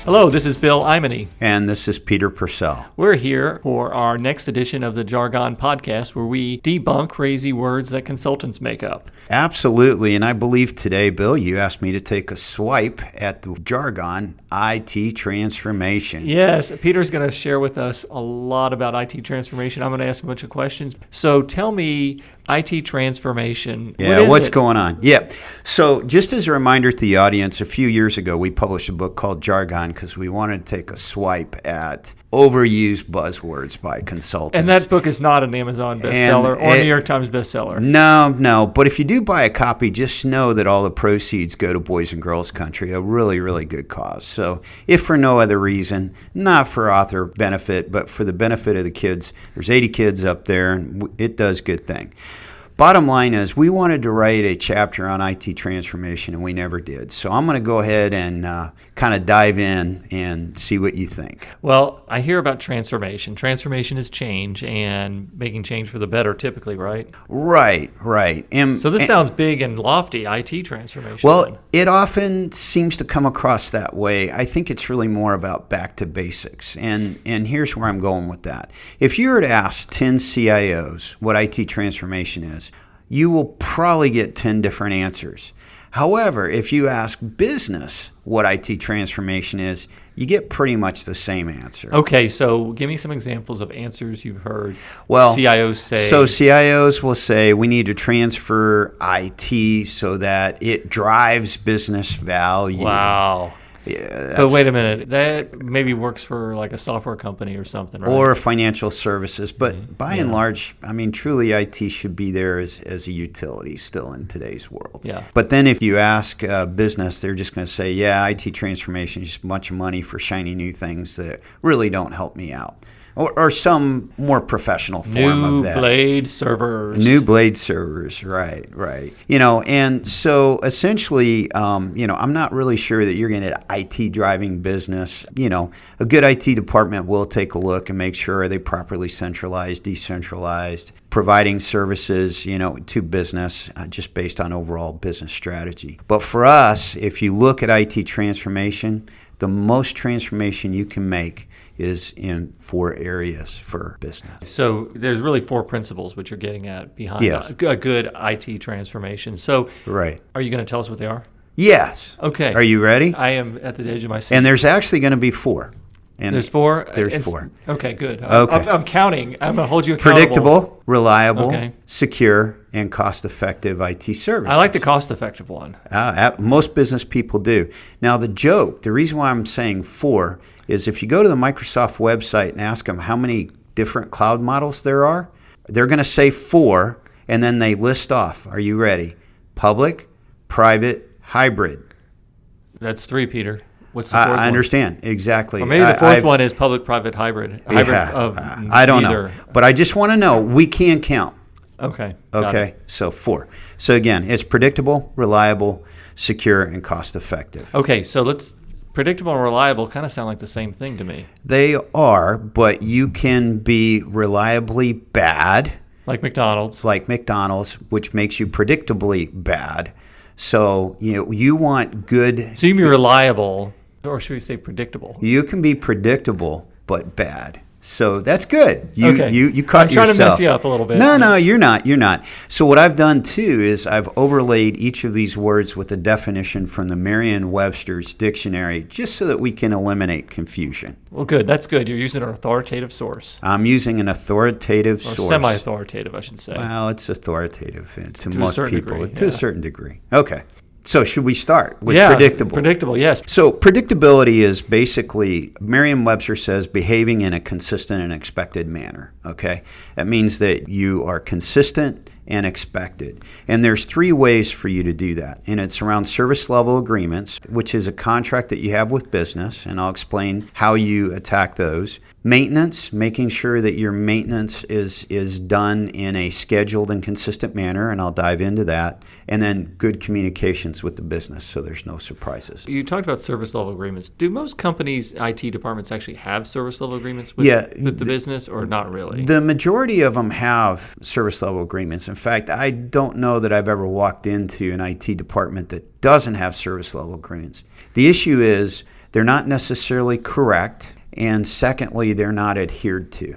Hello, this is Bill Aimone. And this is Peter Purcell. We're here for our next edition of the Jargon Podcast, where we debunk crazy words that consultants make up. Absolutely. And I believe today, Bill, you asked me to take a swipe at the jargon IT transformation. Yes, Peter's going to share with us a lot about IT transformation. I'm going to ask a bunch of questions. So tell me, IT transformation. Yeah, what's going on? Yeah. So just as a reminder to the audience, a few years ago, we published a book called Jargon because we wanted to take a swipe at overused buzzwords by consultants. And that book is not an Amazon bestseller or New York Times bestseller. No. But if you do buy a copy, just know that all the proceeds go to Boys and Girls Country, a really, really good cause. So if for no other reason, not for author benefit, but for the benefit of the kids, there's 80 kids up there, and it does good thing. Bottom line is we wanted to write a chapter on IT transformation, and we never did. So I'm going to go ahead and kind of dive in and see what you think. Well, I hear about transformation. Transformation is change and making change for the better typically, right? Right. So this sounds big and lofty, IT transformation. Well, it often seems to come across that way. I think it's really more about back to basics. And here's where I'm going with that. If you were to ask 10 CIOs what IT transformation is, you will probably get 10 different answers. However, if you ask business what IT transformation is, you get pretty much the same answer. Okay, so give me some examples of answers you've heard CIOs say. So CIOs will say we need to transfer IT so that it drives business value. Wow. Yeah, but wait a minute, that maybe works for like a software company or something, right? Or financial services. But by and large, I mean, truly IT should be there as a utility still in today's world. Yeah. But then if you ask business, they're just going to say, yeah, IT transformation is just a bunch of money for shiny new things that really don't help me out. Or some more professional form of that. New blade servers, right. And so essentially, I'm not really sure that you're going to get IT driving business. A good IT department will take a look and make sure are they properly centralized, decentralized, providing services, to business just based on overall business strategy. But for us, if you look at IT transformation, the most transformation you can make is in 4 areas for business. So there's really 4 principles which you're getting at behind Yes. a good IT transformation. So right. Are you going to tell us what they are? Yes. Okay. Are you ready? I am at the edge of my seat. And there's actually going to be 4. And there's 4? There's 4. Okay, good. Okay. I'm counting. I'm going to hold you accountable. Predictable, reliable, okay, secure, and cost-effective IT services. I like the cost-effective one. Most business people do. Now, the reason why I'm saying 4 is if you go to the Microsoft website and ask them how many different cloud models there are, they're going to say 4, and then they list off. Are you ready? Public, private, hybrid. That's 3, Peter. What's the 4th one? I understand. Exactly. Or maybe the 4th one is public-private hybrid. I don't know. But I just want to know, we can count. Okay. So 4. So again, it's predictable, reliable, secure, and cost-effective. Okay, so predictable and reliable kind of sound like the same thing to me. They are, but you can be reliably bad. Like McDonald's, which makes you predictably bad. So you want good. So you can be reliable, or should we say predictable? You can be predictable, but bad. So that's good. You caught yourself. I'm trying to mess you up a little bit. No, you're not. So what I've done too is I've overlaid each of these words with a definition from the Merriam-Webster's dictionary, just so that we can eliminate confusion. Well, good. That's good. You're using an authoritative source. I'm using an authoritative source. Or semi-authoritative, I should say. Well, it's authoritative to most people, to a certain degree. Okay. So should we start with predictable? Predictable, yes. So predictability is basically, Merriam-Webster says, behaving in a consistent and expected manner, okay? That means that you are consistent and expected. And there's 3 ways for you to do that. And it's around service level agreements, which is a contract that you have with business, and I'll explain how you attack those. Maintenance, making sure that your maintenance is done in a scheduled and consistent manner, and I'll dive into that. And then good communications with the business, so there's no surprises. You talked about service level agreements. Do most companies' IT departments actually have service level agreements with the business, or not really? The majority of them have service level agreements. In fact, I don't know that I've ever walked into an IT department that doesn't have service level agreements. The issue is they're not necessarily correct, and secondly, they're not adhered to.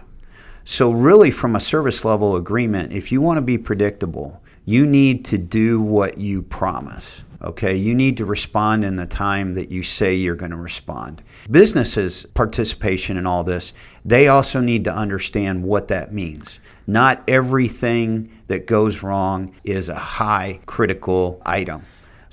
So really, from a service level agreement, if you want to be predictable, you need to do what you promise. Okay, you need to respond in the time that you say you're going to respond. Businesses' participation in all this, they also need to understand what that means. Not everything that goes wrong is a high critical item.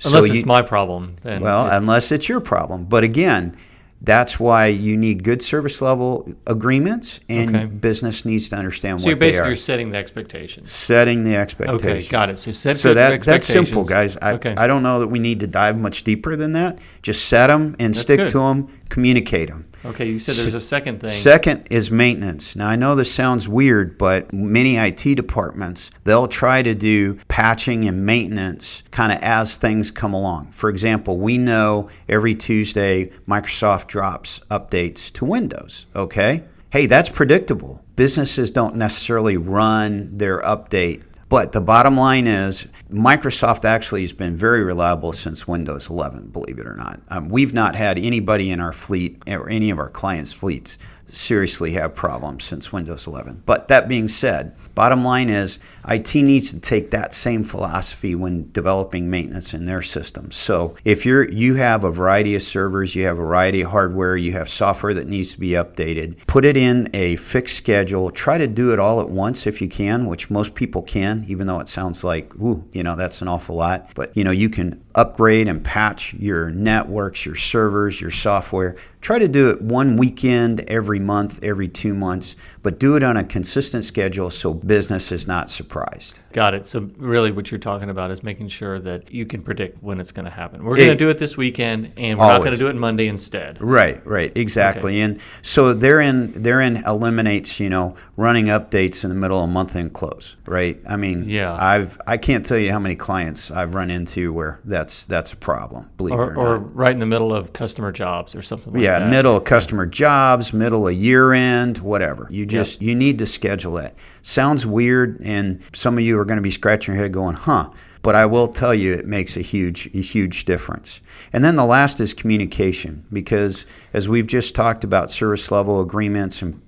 Unless it's my problem. Then unless it's your problem. But again, that's why you need good service level agreements, and business needs to understand what they are. You're setting the expectations. Setting the expectations. Okay, got it. So expectations. That's simple, guys. I don't know that we need to dive much deeper than that. Just set them and stick to them, communicate them. Okay, you said there's a second thing. Second is maintenance. Now, I know this sounds weird, but many IT departments, they'll try to do patching and maintenance kind of as things come along. For example, we know every Tuesday Microsoft drops updates to Windows, okay? Hey, that's predictable. Businesses don't necessarily run their update. But the bottom line is Microsoft actually has been very reliable since Windows 11, believe it or not. We've not had anybody in our fleet or any of our clients' fleets seriously have problems since Windows 11. But that being said, bottom line is IT needs to take that same philosophy when developing maintenance in their systems. So if you have a variety of servers, you have a variety of hardware, you have software that needs to be updated, put it in a fixed schedule. Try to do it all at once if you can, which most people can, even though it sounds like, that's an awful lot. But, you can upgrade and patch your networks, your servers, your software. Try to do it one weekend every month, every 2 months, but do it on a consistent schedule so business is not surprised. Got it. So really what you're talking about is making sure that you can predict when it's going to happen. We're going to do it this weekend, and we're not going to do it Monday instead. Right, exactly. Okay. And so therein eliminates, running updates in the middle of month-end close, right? I mean, I can't tell you how many clients I've run into where that's a problem, believe it or not. Or right in the middle of customer jobs or something like that. Yeah, middle of customer jobs, middle of year end, whatever. You need to schedule it. Sounds weird, and some of you are going to be scratching your head going, but I will tell you it makes a huge difference. And then the last is communication, because as we've just talked about service level agreements and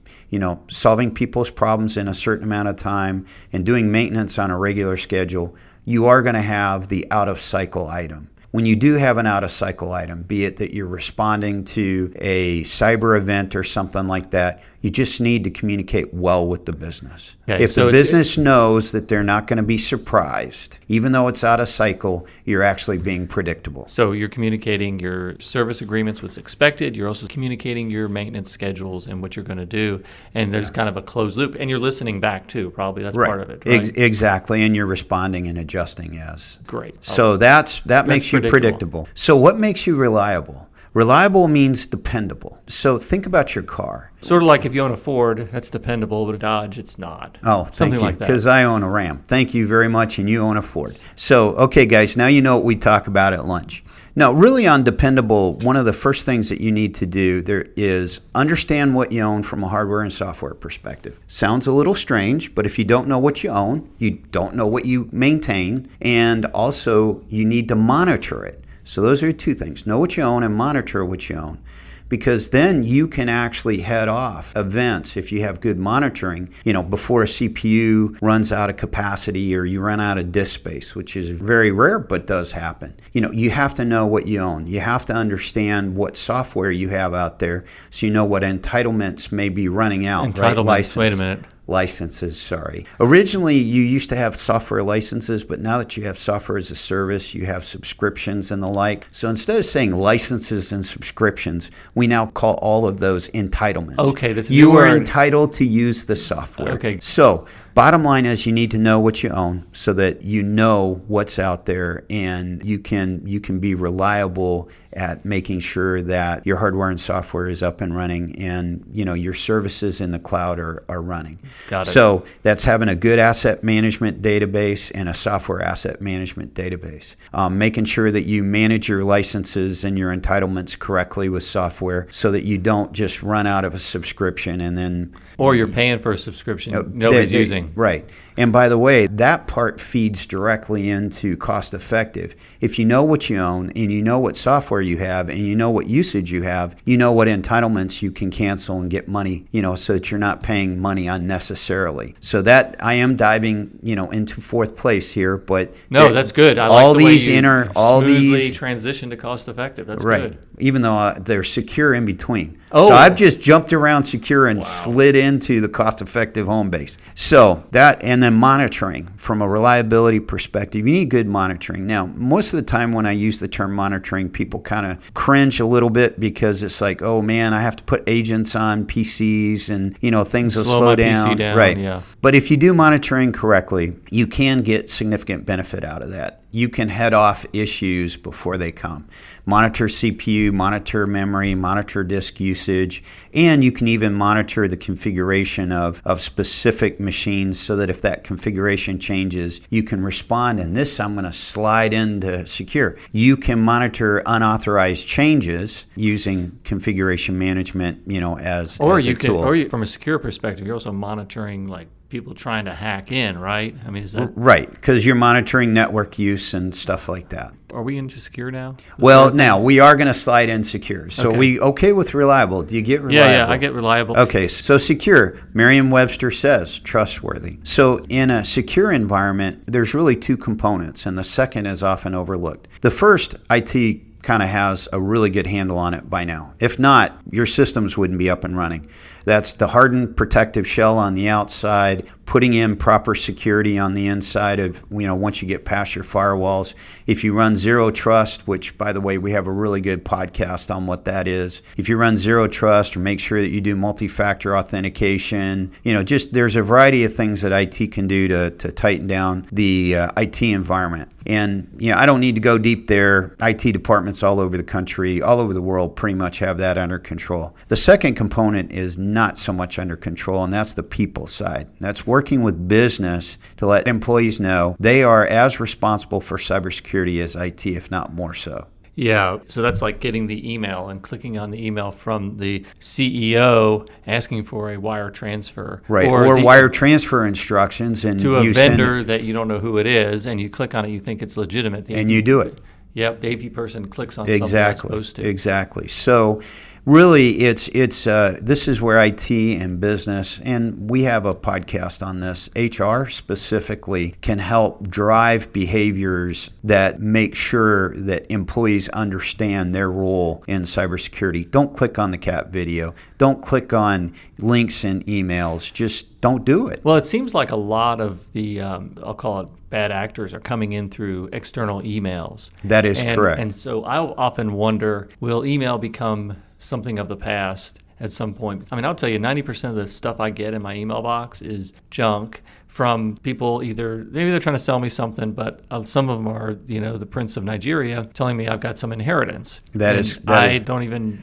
solving people's problems in a certain amount of time and doing maintenance on a regular schedule, you are going to have the out of cycle item. When you do have an out-of-cycle item, be it that you're responding to a cyber event or something like that, you just need to communicate well with the business. Okay, if the business knows that they're not going to be surprised, even though it's out of cycle, you're actually being predictable. So you're communicating your service agreements, what's expected. You're also communicating your maintenance schedules and what you're going to do. And there's kind of a closed loop. And you're listening back, too, probably. That's part of it, right? Exactly. And you're responding and adjusting as. Great. So that makes you predictable. So what makes you reliable? Reliable means dependable. So think about your car. Sort of like if you own a Ford, that's dependable, but a Dodge, it's not. Oh, something like that. Because I own a Ram. Thank you very much, and you own a Ford. So, okay, guys, now you know what we talk about at lunch. Now, really on dependable, one of the first things that you need to do there is understand what you own from a hardware and software perspective. Sounds a little strange, but if you don't know what you own, you don't know what you maintain, and also you need to monitor it. So those are two things. Know what you own and monitor what you own. Because then you can actually head off events if you have good monitoring, before a CPU runs out of capacity or you run out of disk space, which is very rare but does happen. You have to know what you own. You have to understand what software you have out there so you know what entitlements may be running out. Entitlements, wait a minute. Licenses, sorry. Originally, you used to have software licenses, but now that you have software as a service, you have subscriptions and the like. So instead of saying licenses and subscriptions, we now call all of those entitlements. Okay, that's a you new are word. entitled to use the software. Okay. So bottom line is you need to know what you own so that you know what's out there and you can be reliable at making sure that your hardware and software is up and running and your services in the cloud are running. Got it. So that's having a good asset management database and a software asset management database. Making sure that you manage your licenses and your entitlements correctly with software so that you don't just run out of a subscription and then... Or you're paying for a subscription nobody's using. Right. And by the way, that part feeds directly into cost effective. If you know what you own and you know what software software you have and you know what usage you have, you know what entitlements you can cancel and get money, so that you're not paying money unnecessarily. So that I am diving, into fourth place here, but no, that's good. I all like the these way you smoothly transition to cost effective. That's right. Good. Even though they're secure in between. Oh. So I've just jumped around secure and slid into the cost-effective home base. So that, and then monitoring from a reliability perspective, you need good monitoring. Now, most of the time when I use the term monitoring, people kind of cringe a little bit because it's like, oh man, I have to put agents on PCs and things will slow down. PC down. Right. Yeah. But if you do monitoring correctly, you can get significant benefit out of that. You can head off issues before they come. Monitor CPU, monitor memory, monitor disk usage, and you can even monitor the configuration of specific machines so that if that configuration changes, you can respond. And this, I'm going to slide into secure. You can monitor unauthorized changes using configuration management, as a tool. Or from a secure perspective, you're also monitoring like people trying to hack in, right? I mean, is that right? Because you're monitoring network use and stuff like that. Are we into secure now? Well, now we are going to slide in secure. So okay. We okay with reliable? Do you get reliable? Yeah, I get reliable. Okay, so secure, Merriam-Webster says trustworthy. So in a secure environment, there's really two components, and the second is often overlooked. The first, IT kind of has a really good handle on it by now. If not, your systems wouldn't be up and running. That's the hardened protective shell on the outside, putting in proper security on the inside of, once you get past your firewalls. If you run zero trust, which by the way, we have a really good podcast on what that is. If you run zero trust or make sure that you do multi-factor authentication, just there's a variety of things that IT can do to tighten down the IT environment. And, I don't need to go deep there. IT departments all over the country, all over the world pretty much have that under control. The second component is not so much under control, and that's the people side. That's working with business to let employees know they are as responsible for cybersecurity as IT, if not more so. Yeah, so that's like getting the email and clicking on the email from the CEO asking for a wire transfer. Right, or wire transfer instructions. And to a vendor that you don't know who it is, and you click on it, you think it's legitimate. And you do it. Yep, the AP person clicks on something they're supposed to. Exactly. So really, it's this is where IT and business, and we have a podcast on this, HR specifically, can help drive behaviors that make sure that employees understand their role in cybersecurity. Don't click on the cat video. Don't click on links in emails. Just don't do it. Well, it seems like a lot of the, I'll call it bad actors, are coming in through external emails. That is correct. And so I often wonder, will email become something of the past at some point? I mean, I'll tell you, 90% of the stuff I get in my email box is junk from people. Maybe they're trying to sell me something, but some of them are, the Prince of Nigeria telling me I've got some inheritance. I don't even,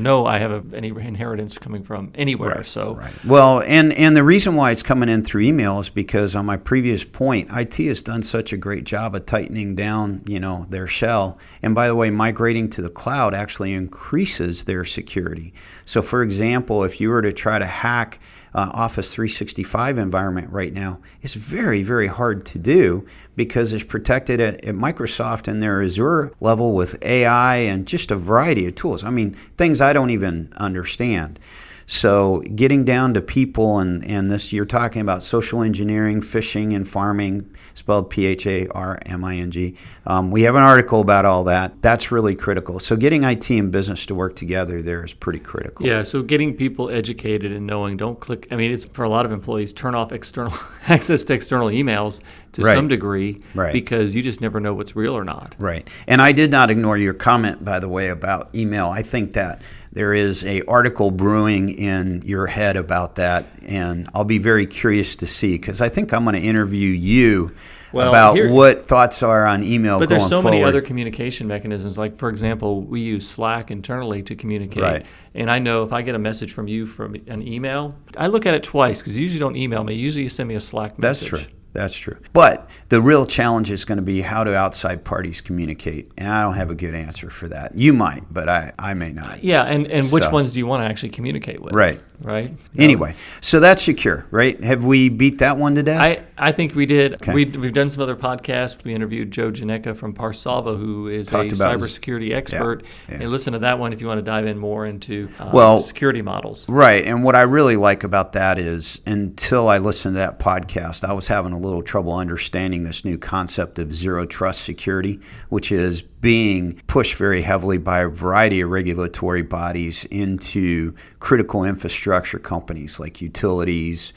know I have any inheritance coming from anywhere. Right, so, right. Well, and the reason why it's coming in through email is because on my previous point, IT has done such a great job of tightening down, their shell. And by the way, migrating to the cloud actually increases their security. So, for example, if you were to try to hack Office 365 environment right now, it's very, very hard to do because it's protected at Microsoft and their Azure level with AI and just a variety of tools. I mean, things I don't even understand. So getting down to people and this, you're talking about social engineering, phishing, and pharming, spelled PHARMING. We have an article about all that. That's really critical. So getting IT and business to work together there is pretty critical. Yeah, so getting people educated and knowing, don't click. I mean, it's for a lot of employees, turn off external access to external emails to some degree, because you just never know what's real or not. Right. And I did not ignore your comment, by the way, about email. I think that there is an article brewing in your head about that, and I'll be very curious to see, because I think I'm going to interview you about what thoughts are on email going forward. But there's so many other communication mechanisms. Like, for example, we use Slack internally to communicate. Right. And I know if I get a message from you from an email, I look at it twice, because you usually don't email me. Usually you send me a Slack message. That's true. That's true. But the real challenge is going to be how do outside parties communicate? And I don't have a good answer for that. You might, but I may not. Yeah, and which ones do you want to actually communicate with? Right. Right? Anyway, so that's secure, right? Have we beat that one to death? I think we did. Okay. We've done some other podcasts. We interviewed Joe Janecka from Parsalva, who is Talked a about cybersecurity expert. Yeah. And listen to that one if you want to dive in more into security models. Right. And what I really like about that is until I listened to that podcast, I was having a little trouble understanding this new concept of zero trust security, which is being pushed very heavily by a variety of regulatory bodies into critical infrastructure companies like utilities,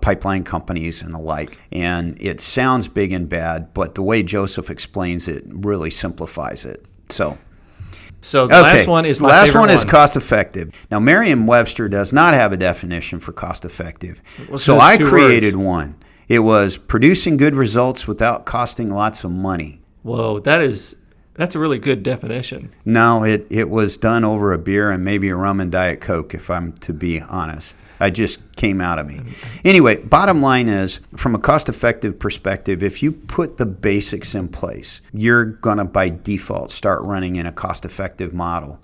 pipeline companies, and the like. And it sounds big and bad, but the way Joseph explains it really simplifies it. So the last one is my favorite one is cost effective. Now, Merriam-Webster does not have a definition for cost effective. So I created one. It was producing good results without costing lots of money. Whoa, that's a really good definition. No, it was done over a beer and maybe a rum and Diet Coke, if I'm to be honest. I just came out of me. Anyway, bottom line is, from a cost-effective perspective, if you put the basics in place, you're going to, by default, start running in a cost-effective model.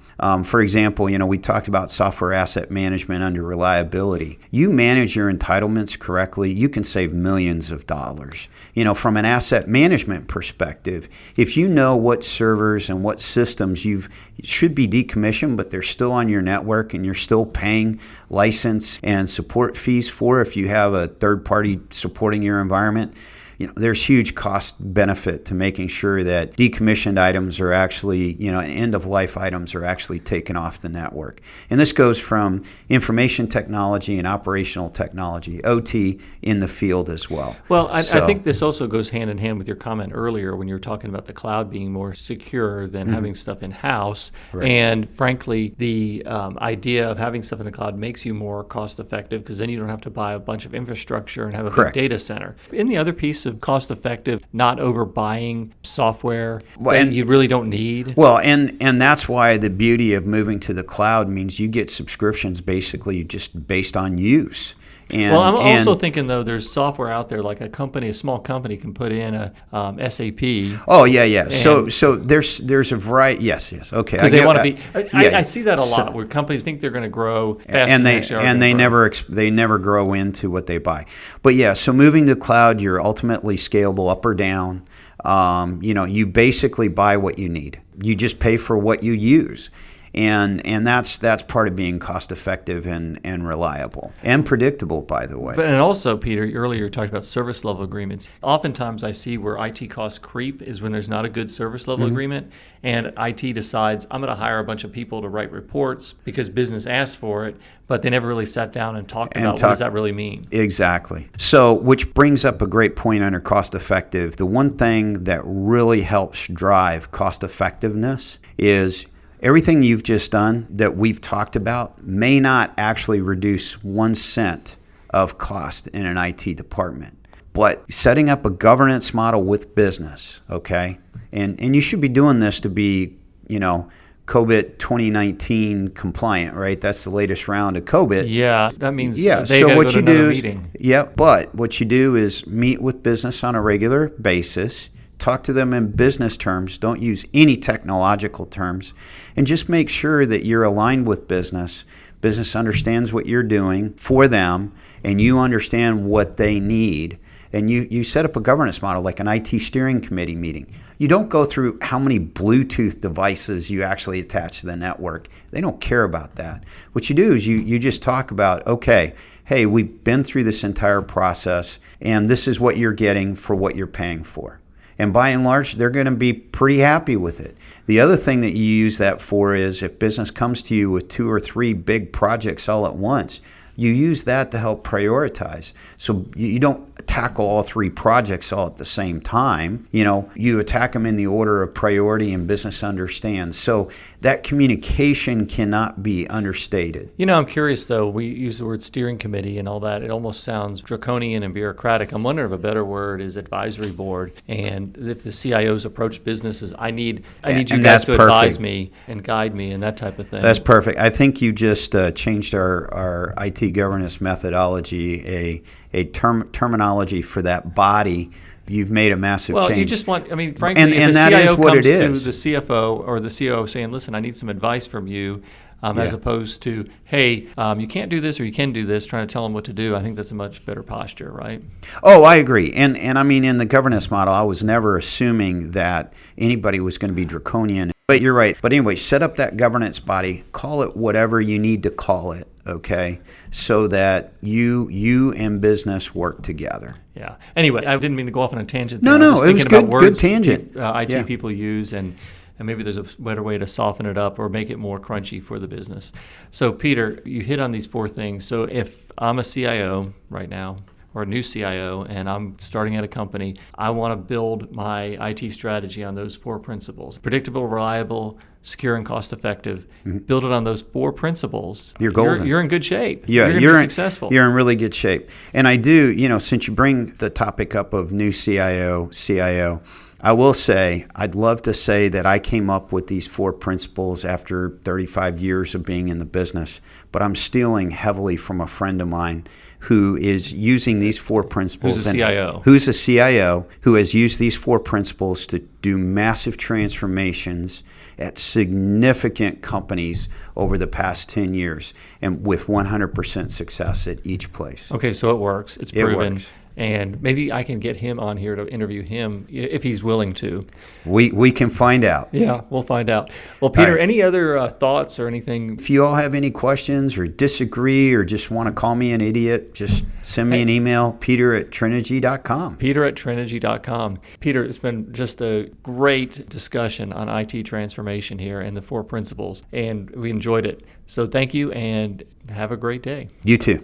For example, we talked about software asset management under reliability. You manage your entitlements correctly, you can save millions of dollars. From an asset management perspective, if you know what servers and what systems should be decommissioned, but they're still on your network and you're still paying license and support fees for if you have a third party supporting your environment, there's huge cost benefit to making sure that decommissioned items are actually, end of life items are actually taken off the network. And this goes from information technology and operational technology, OT, in the field as well. Well, I think this also goes hand in hand with your comment earlier when you were talking about the cloud being more secure than having stuff in-house. Right. And frankly, the idea of having stuff in the cloud makes you more cost effective because then you don't have to buy a bunch of infrastructure and have a Correct. big data center. And the other piece of cost effective, not overbuying software and you really don't need. Well, and that's why the beauty of moving to the cloud means you get subscriptions basically just based on use. I'm also thinking, though, there's software out there like a small company can put in a SAP. Oh, yeah. So there's a variety. Yes. Okay. Because they want to be. I see that a lot where companies think they're going to grow faster and they never grow into what they buy. But yeah, so moving to cloud, you're ultimately scalable up or down. You basically buy what you need. You just pay for what you use. And that's part of being cost effective and reliable and predictable, by the way. And also, Peter, earlier you talked about service level agreements. Oftentimes I see where IT costs creep is when there's not a good service level agreement and IT decides I'm going to hire a bunch of people to write reports because business asked for it, but they never really sat down and talked about what does that really mean. Exactly. So, which brings up a great point under cost effective. The one thing that really helps drive cost effectiveness is everything you've just done that we've talked about may not actually reduce 1 cent of cost in an IT department. But setting up a governance model with business, okay? And you should be doing this to be, COVID 2019 compliant, right? That's the latest round of COVID. Yeah, that means they so gotta what go you to do is, meeting. Yeah, but what you do is meet with business on a regular basis. Talk to them in business terms. Don't use any technological terms. And just make sure that you're aligned with business. Business understands what you're doing for them, and you understand what they need. And you set up a governance model like an IT steering committee meeting. You don't go through how many Bluetooth devices you actually attach to the network. They don't care about that. What you do is you just talk about, okay, hey, we've been through this entire process, and this is what you're getting for what you're paying for. And by and large, they're going to be pretty happy with it. The other thing that you use that for is if business comes to you with 2 or 3 big projects all at once, you use that to help prioritize. So you don't tackle all 3 projects all at the same time. You attack them in the order of priority and business understands. So that communication cannot be understated. I'm curious, though. We use the word steering committee and all that. It almost sounds draconian and bureaucratic. I'm wondering if a better word is advisory board. And if the CIOs approach businesses, I need you guys to advise me and guide me and that type of thing. That's perfect. I think you just changed our IT governance methodology, a terminology for that body. You've made a massive change. Well, you just want, frankly, and if the that CIO is what comes it is. to the CFO or the COO saying, listen, I need some advice from you, as Yeah. opposed to, hey, you can't do this or you can do this, trying to tell them what to do, I think that's a much better posture, right? Oh, I agree. And in the governance model, I was never assuming that anybody was going to be draconian. But you're right. But anyway, set up that governance body, call it whatever you need to call it, okay, so that you and business work together. Yeah. Anyway, I didn't mean to go off on a tangent. No, I'm just it was thinking about good words tangent. IT people use, and maybe there's a better way to soften it up or make it more crunchy for the business. So, Peter, you hit on these 4 things. So if I'm a CIO right now, or a new CIO, and I'm starting at a company, I want to build my IT strategy on those 4 principles: predictable, reliable, secure, and cost-effective. Build it on those 4 principles. You're golden. You're in good shape. Yeah, you're going to be successful. You're in really good shape. And I do, since you bring the topic up of new CIO, I will say, I'd love to say that I came up with these 4 principles after 35 years of being in the business, but I'm stealing heavily from a friend of mine who is using these 4 principles. Who's a CIO. Who's a CIO who has used these 4 principles to do massive transformations at significant companies over the past 10 years, and with 100% success at each place. Okay, so it works. It's proven. It works. And maybe I can get him on here to interview him if he's willing to. We can find out. Yeah, we'll find out. Well, Peter, All right. any other thoughts or anything? If you all have any questions or disagree or just want to call me an idiot, just send me an email, peter@trinergy.com. Peter@trinergy.com. Peter, it's been just a great discussion on IT transformation here and the 4 principles, and we enjoyed it. So thank you, and have a great day. You too.